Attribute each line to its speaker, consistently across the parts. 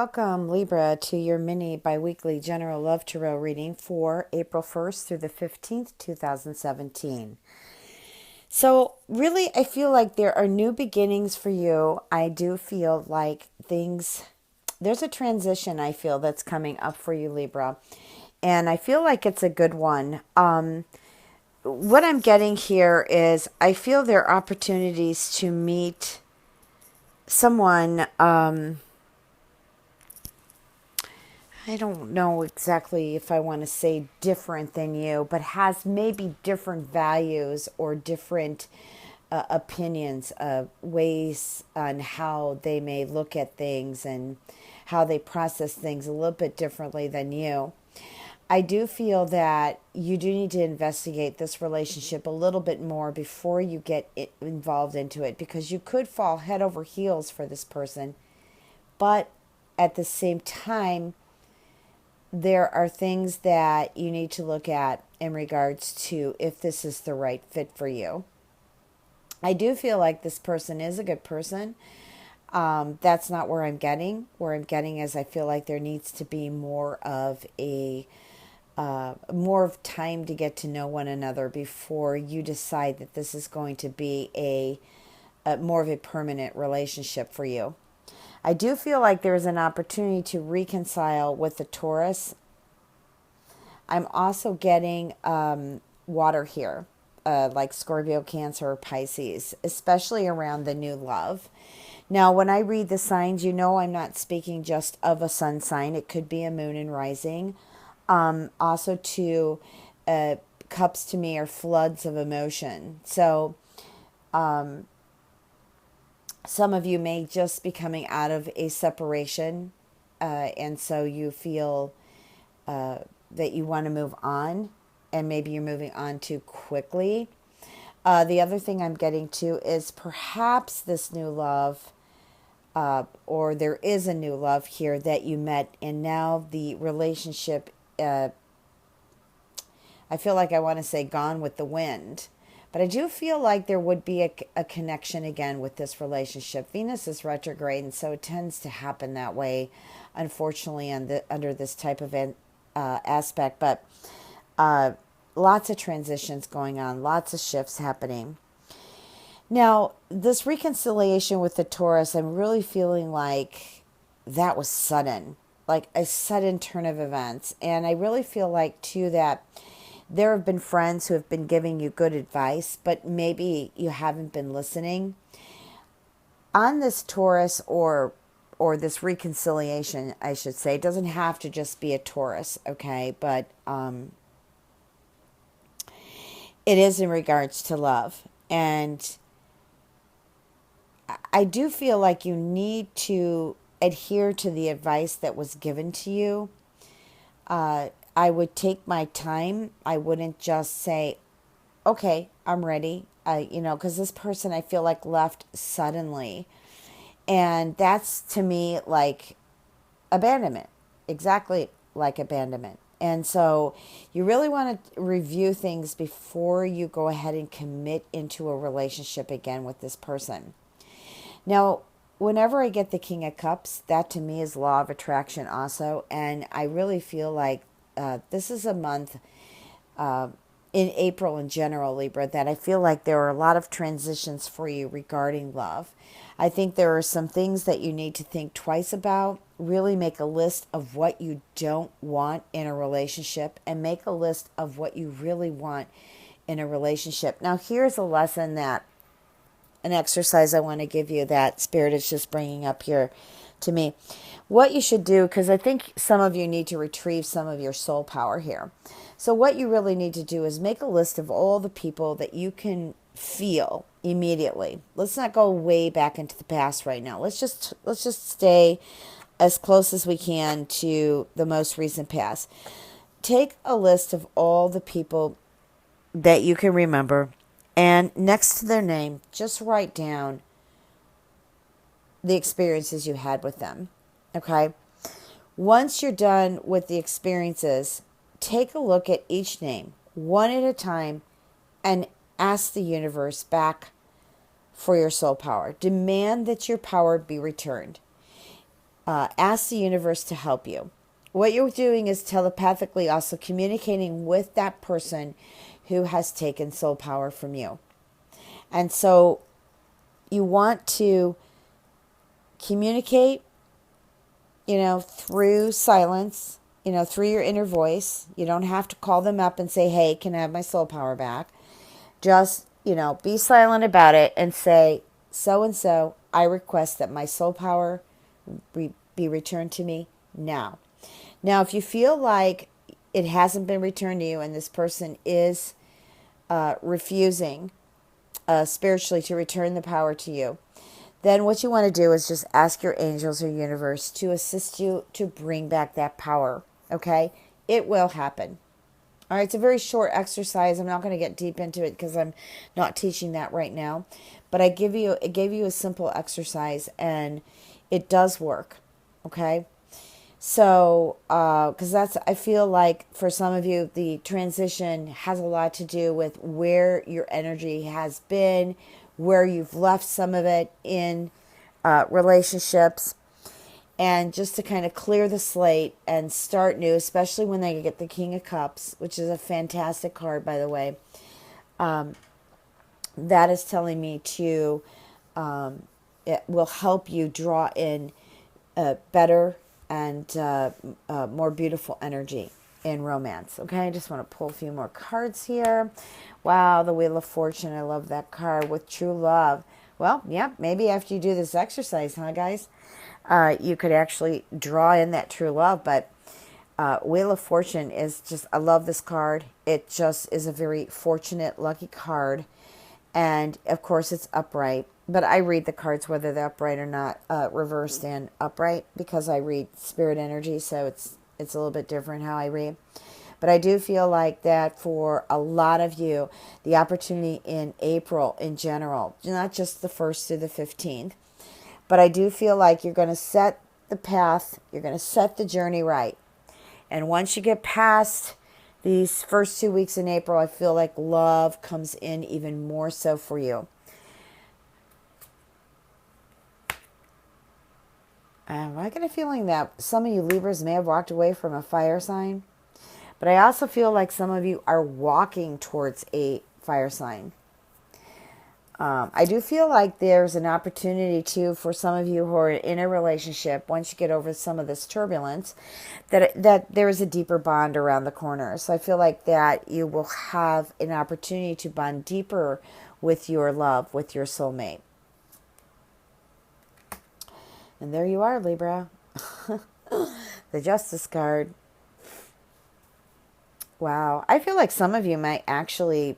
Speaker 1: welcome Libra to your mini biweekly general love tarot reading for April 1st through the 15th, 2017. So, really, I feel like there are new beginnings for you. I do feel like there's a transition I feel that's coming up for you, Libra. And I feel like it's a good one. What I'm getting here is I feel there are opportunities to meet someone. I don't know exactly if I want to say different than you, but has maybe different values or different opinions, ways on how they may look at things and how they process things a little bit differently than you. I do feel that you do need to investigate this relationship a little bit more before you get involved into it, because you could fall head over heels for this person, but at the same time, there are things that you need to look at in regards to if this is the right fit for you. I do feel like this person is a good person. That's not where I'm getting. Where I'm getting is I feel like there needs to be more of time to get to know one another before you decide that this is going to be a more of a permanent relationship for you. I do feel like there's an opportunity to reconcile with the Taurus. I'm also getting water here, like Scorpio, Cancer, or Pisces, especially around the new love. Now, when I read the signs, I'm not speaking just of a sun sign. It could be a moon and rising. Also, cups to me are floods of emotion. So, some of you may just be coming out of a separation, and so you feel that you want to move on, and maybe you're moving on too quickly. The other thing I'm getting to is perhaps this new love, or there is a new love here that you met, and now the relationship, I feel like I want to say gone with the wind. But I do feel like there would be a connection again with this relationship. Venus is retrograde, and so it tends to happen that way, unfortunately, under this type of aspect. But lots of transitions going on, lots of shifts happening. Now, this reconciliation with the Taurus, I'm really feeling like that was sudden, like a sudden turn of events. And I really feel like, too, that there have been friends who have been giving you good advice, but maybe you haven't been listening. On this Taurus or this reconciliation, I should say, it doesn't have to just be a Taurus, okay? But it is in regards to love. And I do feel like you need to adhere to the advice that was given to you. I would take my time. I wouldn't just say, okay, I'm ready. Because this person I feel like left suddenly. And that's to me like abandonment, exactly like abandonment. And so you really want to review things before you go ahead and commit into a relationship again with this person. Now, whenever I get the King of Cups, that to me is law of attraction also. And I really feel like this is a month in April in general, Libra, that I feel like there are a lot of transitions for you regarding love. I think there are some things that you need to think twice about. Really make a list of what you don't want in a relationship and make a list of what you really want in a relationship. Now, here's a lesson an exercise I want to give you that Spirit is just bringing up here to me. What you should do, because I think some of you need to retrieve some of your soul power here. So what you really need to do is make a list of all the people that you can feel immediately. Let's not go way back into the past right now. Let's just stay as close as we can to the most recent past. Take a list of all the people that you can remember, and next to their name, just write down the experiences you had with them. Okay? Once you're done with the experiences, take a look at each name, one at a time, and ask the universe back for your soul power. Demand that your power be returned. Ask the universe to help you. What you're doing is telepathically also communicating with that person who has taken soul power from you. And so you want to communicate, through silence, through your inner voice. You don't have to call them up and say, hey, can I have my soul power back? Just, be silent about it and say, so and so, I request that my soul power be returned to me now. Now, if you feel like it hasn't been returned to you and this person is refusing spiritually to return the power to you, then what you want to do is just ask your angels or universe to assist you to bring back that power. Okay? It will happen. All right, it's a very short exercise. I'm not going to get deep into it because I'm not teaching that right now. But it gave you a simple exercise, and it does work. Okay? So, because I feel like for some of you, the transition has a lot to do with where your energy has been, where you've left some of it in relationships, and just to kind of clear the slate and start new, especially when they get the King of Cups, which is a fantastic card, by the way. That is telling me it will help you draw in better and more beautiful energy in romance. Okay, I just want to pull a few more cards here. Wow, the Wheel of Fortune. I love that card with true love. Well, yeah, maybe after you do this exercise, huh, guys? You could actually draw in that true love. But Wheel of Fortune is just, I love this card. It just is a very fortunate, lucky card. And, of course, it's upright. But I read the cards whether they're upright or not, reversed and upright, because I read spirit energy, so it's a little bit different how I read. But I do feel like that for a lot of you, the opportunity in April in general, not just the 1st through the 15th, but I do feel like you're going to set the path, you're going to set the journey right. And once you get past these first 2 weeks in April, I feel like love comes in even more so for you. I get a feeling that some of you Libras may have walked away from a fire sign. But I also feel like some of you are walking towards a fire sign. I do feel like there's an opportunity, too, for some of you who are in a relationship, once you get over some of this turbulence, that there is a deeper bond around the corner. So I feel like that you will have an opportunity to bond deeper with your love, with your soulmate. And there you are, Libra. The Justice card. Wow. I feel like some of you might actually...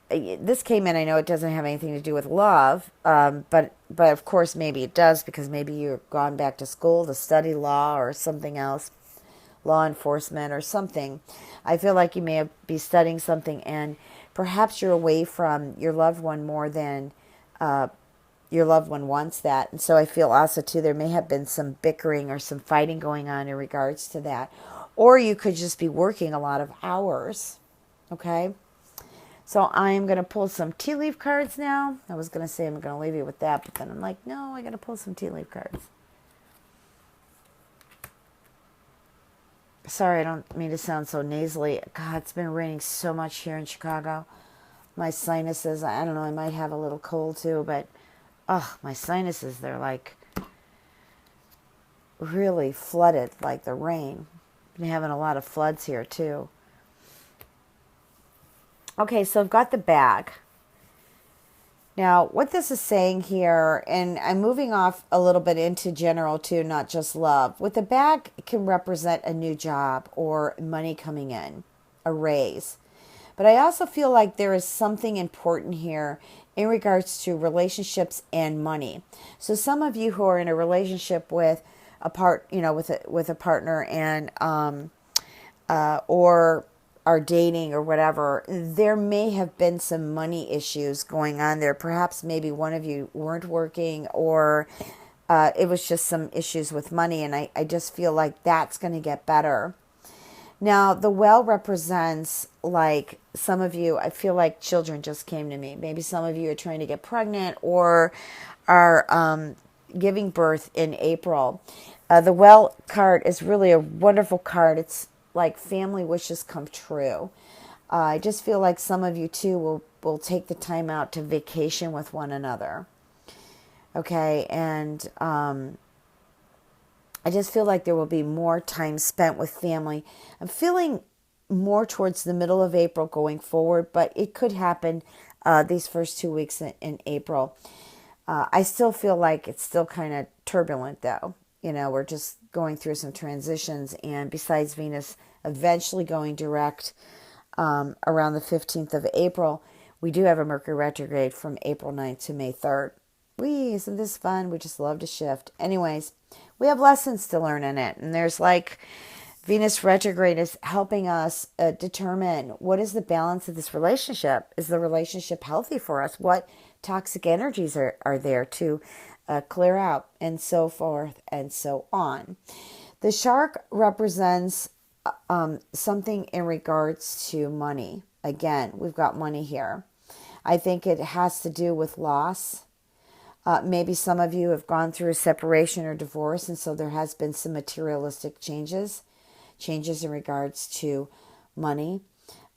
Speaker 1: this came in, I know it doesn't have anything to do with love, but of course maybe it does, because maybe you've gone back to school to study law or something else, law enforcement or something. I feel like you may be studying something, and perhaps you're away from your loved one more than your loved one wants that. And so I feel also, too, there may have been some bickering or some fighting going on in regards to that. Or you could just be working a lot of hours, okay? So I'm going to pull some tea leaf cards now. I was going to say I'm going to leave you with that, but then I'm like, no, I got to pull some tea leaf cards. Sorry, I don't mean to sound so nasally. God, it's been raining so much here in Chicago. My sinuses, I don't know, I might have a little cold too, but my sinuses, they're like really flooded, like the rain. Been having a lot of floods here too. Okay, so I've got the bag. Now, what this is saying here, and I'm moving off a little bit into general too, not just love. With the bag, it can represent a new job or money coming in, a raise. But I also feel like there is something important here in regards to relationships and money. So some of you who are in a relationship with a partner and or are dating or whatever, there may have been some money issues going on there. Perhaps maybe one of you weren't working, or it was just some issues with money, and I just feel like that's going to get better. Now, the well represents, like, some of you, I feel like children just came to me. Maybe some of you are trying to get pregnant, or are, giving birth in April. The Well card is really a wonderful card. It's like family wishes come true. I just feel like some of you too will take the time out to vacation with one another. Okay, and I just feel like there will be more time spent with family. I'm feeling more towards the middle of April going forward, but it could happen these first 2 weeks in April. I still feel like it's still kind of turbulent, though. You know, we're just going through some transitions, and besides Venus eventually going direct around the 15th of April, we do have a Mercury retrograde from April 9th to May 3rd. Isn't this fun? We just love to shift. Anyways, we have lessons to learn in it. And there's like Venus retrograde is helping us determine what is the balance of this relationship. Is the relationship healthy for us? What toxic energies are there to clear out, and so forth and so on. The shark represents something in regards to money. Again, we've got money here. I think it has to do with loss. Maybe some of you have gone through a separation or divorce, and so there has been some materialistic changes in regards to money.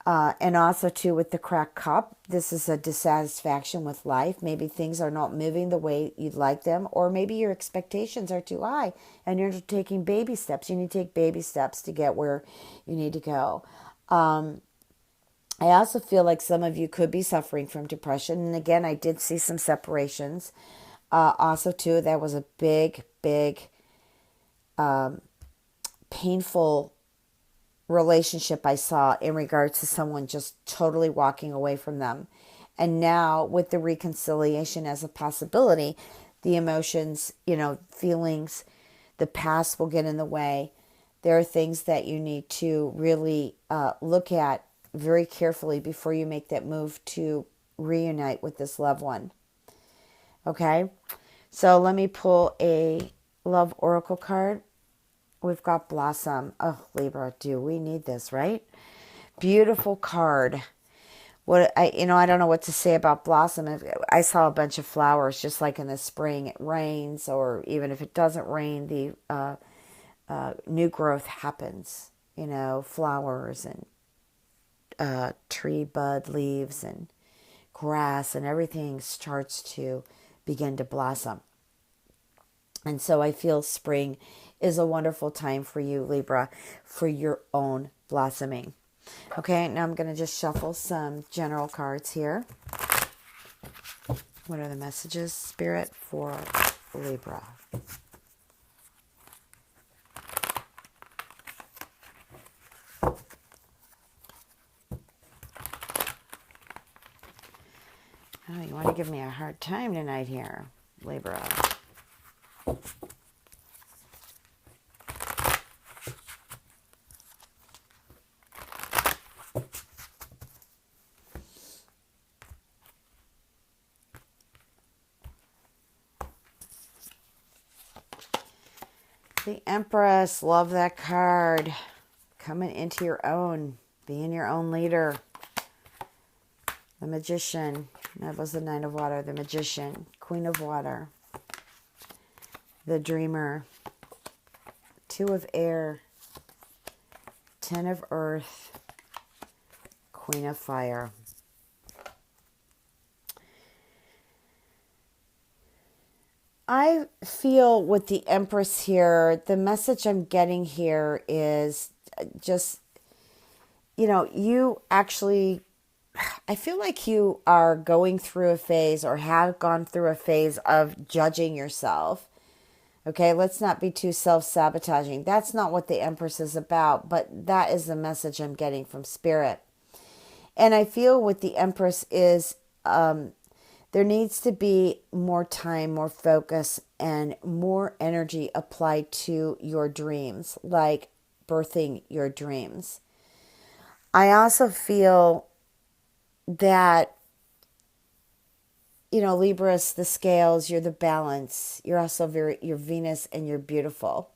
Speaker 1: And also, too, with the cracked cup, this is a dissatisfaction with life. Maybe things are not moving the way you'd like them, or maybe your expectations are too high and you're taking baby steps. You need to take baby steps to get where you need to go. I also feel like some of you could be suffering from depression. And again, I did see some separations. Also, too, that was a big, painful relationship I saw in regards to someone just totally walking away from them. And now with the reconciliation as a possibility, the emotions, feelings, the past will get in the way. There are things that you need to really look at very carefully before you make that move to reunite with this loved one. Okay? So let me pull a love oracle card. We've got Blossom. Oh, Libra, do we need this, right? Beautiful card. I don't know what to say about Blossom. I saw a bunch of flowers, just like in the spring. It rains, or even if it doesn't rain, the new growth happens. Flowers and tree bud leaves and grass and everything starts to begin to blossom. And so I feel spring is a wonderful time for you, Libra, for your own blossoming. Okay, now I'm going to just shuffle some general cards here. What are the messages, Spirit, for Libra? Oh, you want to give me a hard time tonight here, Libra. The Empress, love that card. Coming into your own, being your own leader. The Magician, that was the Nine of Water. The Magician, Queen of Water. The Dreamer, Two of Air, Ten of Earth, Queen of Fire. I feel with the Empress here, the message I'm getting here is just, you actually, I feel like you are going through a phase or have gone through a phase of judging yourself. Okay, let's not be too self-sabotaging. That's not what the Empress is about, but that is the message I'm getting from Spirit. And I feel with the Empress is there needs to be more time, more focus, and more energy applied to your dreams, like birthing your dreams. I also feel that, Libras, the scales, you're the balance. You're also you're Venus and you're beautiful.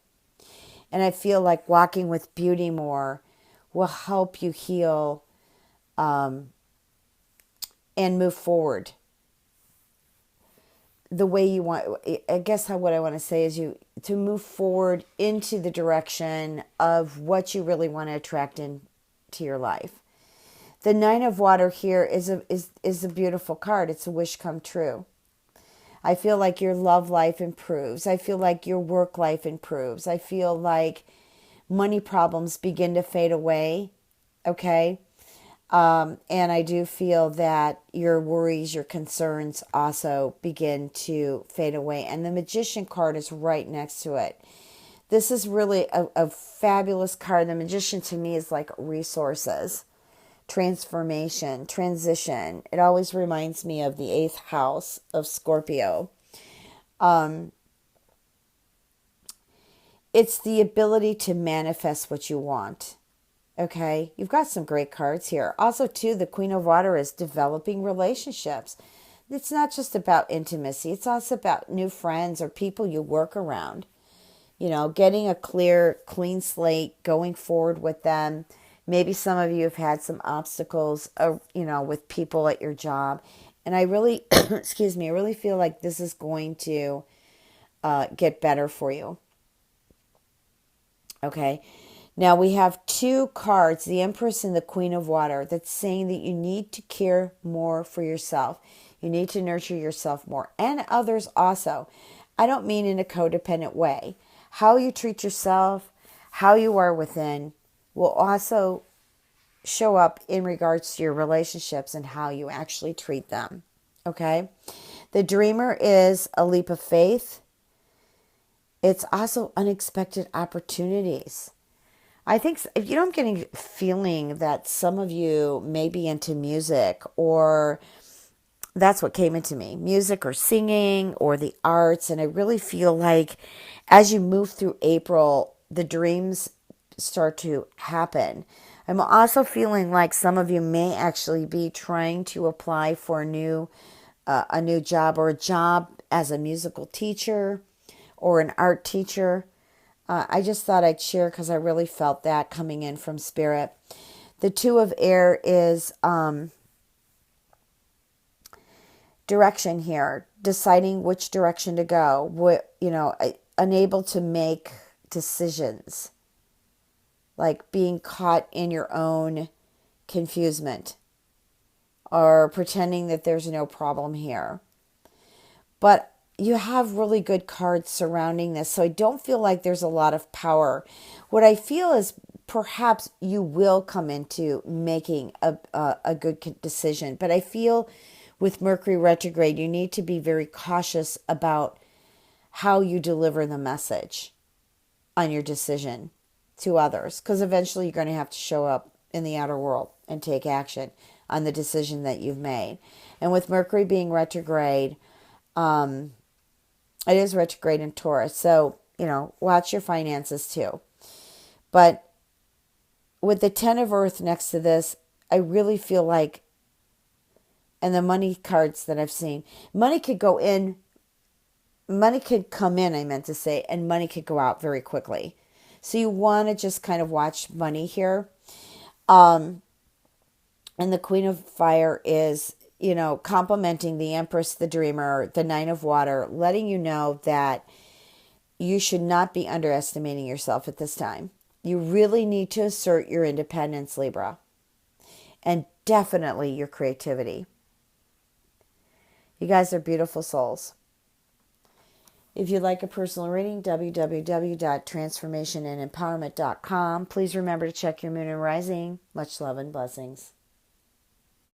Speaker 1: And I feel like walking with beauty more will help you heal and move forward. the way you want. I guess what I want to say is you to move forward into the direction of what you really want to attract into your life. The Nine of Water here is a beautiful card. It's a wish come true. I feel like your love life improves. I feel like your work life improves. I feel like money problems begin to fade away. Okay. And I do feel that your worries, your concerns also begin to fade away. And the Magician card is right next to it. This is really a fabulous card. The Magician to me is like resources, transformation, transition. It always reminds me of the eighth house of Scorpio. It's the ability to manifest what you want. Okay, you've got some great cards here. Also, too, the Queen of Water is developing relationships. It's not just about intimacy. It's also about new friends or people you work around. You know, getting a clear, clean slate, going forward with them. Maybe some of you have had some obstacles, with people at your job. And I really, excuse me, I really feel like this is going to get better for you. Okay. Now we have two cards, the Empress and the Queen of Water, that's saying that you need to care more for yourself. You need to nurture yourself more and others also. I don't mean in a codependent way. How you treat yourself, how you are within, will also show up in regards to your relationships and how you actually treat them. Okay? The Dreamer is a leap of faith. It's also unexpected opportunities. I think, I'm getting a feeling that some of you may be into music, or that's what came into me, music or singing or the arts. And I really feel like as you move through April, the dreams start to happen. I'm also feeling like some of you may actually be trying to apply for a new job, or a job as a musical teacher or an art teacher. I just thought I'd share because I really felt that coming in from Spirit. The Two of Air is direction here, deciding which direction to go. Unable to make decisions, like being caught in your own confusement or pretending that there's no problem here. But you have really good cards surrounding this, so I don't feel like there's a lot of power. What I feel is perhaps you will come into making a good decision, but I feel with Mercury retrograde, you need to be very cautious about how you deliver the message on your decision to others, because eventually you're going to have to show up in the outer world and take action on the decision that you've made. And with Mercury being retrograde, it is retrograde in Taurus, so, watch your finances too. But with the Ten of Earth next to this, I really feel like, and the money cards that I've seen, money could come in, I meant to say, and money could go out very quickly. So you want to just kind of watch money here. And the Queen of Fire is, complimenting the Empress, the Dreamer, the Nine of Water, letting you know that you should not be underestimating yourself at this time. You really need to assert your independence, Libra, and definitely your creativity. You guys are beautiful souls. If you'd like a personal reading, www.transformationandempowerment.com. Please remember to check your moon and rising. Much love and blessings.